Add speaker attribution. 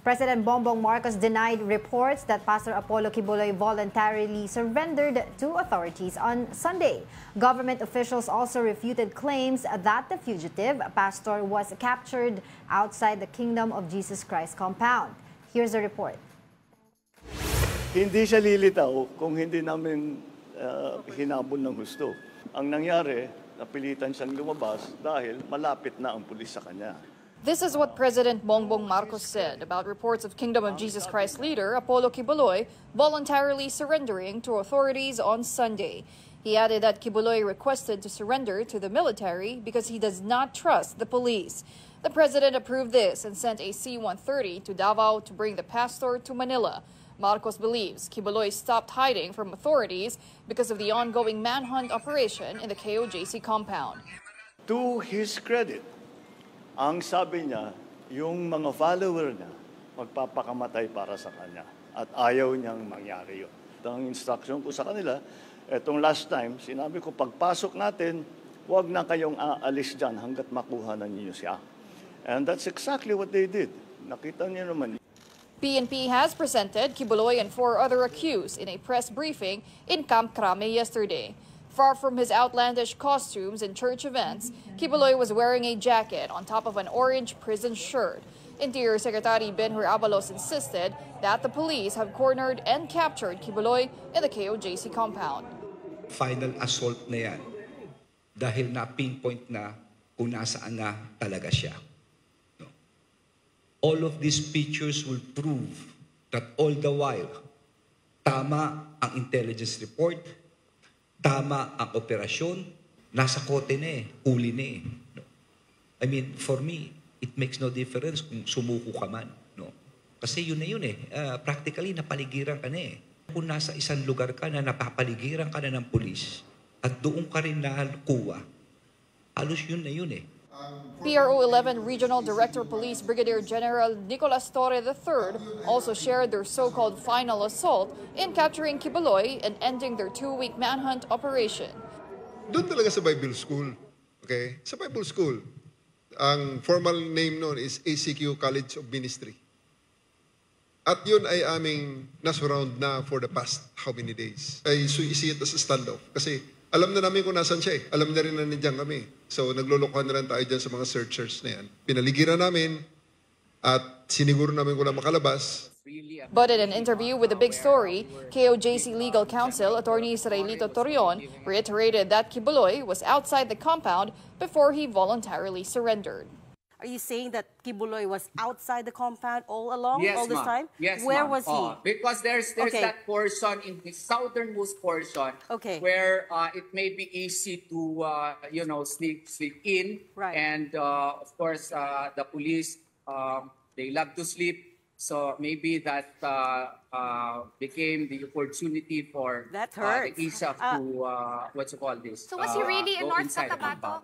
Speaker 1: President Bongbong Marcos denied reports that Pastor Apollo Quiboloy voluntarily surrendered to authorities on Sunday. Government officials also refuted claims that the fugitive pastor was captured outside the Kingdom of Jesus Christ compound. Here's the report.
Speaker 2: Hindi siya lilitaw kung hindi namin hinabol ng husto. Ang nangyari, napilitan siyang lumabas dahil malapit na ang pulis sa kanya.
Speaker 3: This is what President Bongbong Marcos said about reports of Kingdom of Jesus Christ leader Apollo Quiboloy voluntarily surrendering to authorities on Sunday. He added that Quiboloy requested to surrender to the military because he does not trust the police. The president approved this and sent a C-130 to Davao to bring the pastor to Manila. Marcos believes Quiboloy stopped hiding from authorities because of the ongoing manhunt operation in the KOJC compound.
Speaker 2: To his credit, ang sabi niya, yung mga follower niya, magpapakamatay para sa kanya. At ayaw niyang mangyari yun. Ang instruction ko sa kanila, etong last time, sinabi ko, pagpasok natin, huwag na kayong aalis dyan hanggat makuha na niyo siya. And that's exactly what they did. Nakita niyo naman.
Speaker 3: PNP has presented Quiboloy and 4 other accused in a press briefing in Camp Crame yesterday. Far from his outlandish costumes and church events, Quiboloy was wearing a jacket on top of an orange prison shirt. Interior Secretary Benhur Abalos insisted that the police have cornered and captured Quiboloy in the KOJC compound.
Speaker 4: Final assault na yan dahil na-pinpoint na kung nasaan na talaga siya. All of these pictures will prove that all the while, tama ang intelligence report, tama ang operasyon, nasa kote na huli na No? I mean, for me, it makes no difference kung sumuko ka man. No? Kasi yun na yun practically, napaligiran ka na Kung nasa isang lugar ka na napapaligiran ka na ng pulis at doon ka rin nakuha, halos yun na yun
Speaker 3: PRO 11 Regional Director Police Brigadier General Nicolas Torre III also shared their so-called final assault in capturing Quiboloy and ending their 2-week manhunt operation.
Speaker 5: Doon talaga sa Bible School. Okay? Sa Bible School. Ang formal name noon is ACQ College of Ministry. At yun ay aming nasurround na for the past how many days. I see it as a standoff. Kasi alam na namin kung nasan siya Alam na rin na nandiyan kami. So, naglulukuhan na lang tayo dyan sa mga searchers na yan. Pinaligiran namin at siniguro namin kung na makalabas.
Speaker 3: But in an interview with The Big Story, KOJC Legal Counsel Attorney Israelito Torion reiterated that Quiboloy was outside the compound before he voluntarily surrendered.
Speaker 6: Are you saying that Quiboloy was outside the compound all along,
Speaker 7: yes,
Speaker 6: all this time?
Speaker 7: Yes,
Speaker 6: Where was he?
Speaker 7: Because there's that portion in the southernmost portion where it may be easy to sleep in,
Speaker 6: right.
Speaker 7: And of course the police they love to sleep, so maybe that became the opportunity for
Speaker 6: that hurts.
Speaker 7: the ISAF to what's it called this?
Speaker 8: So was he really in North
Speaker 7: inside the
Speaker 8: Cotabato?
Speaker 7: compound.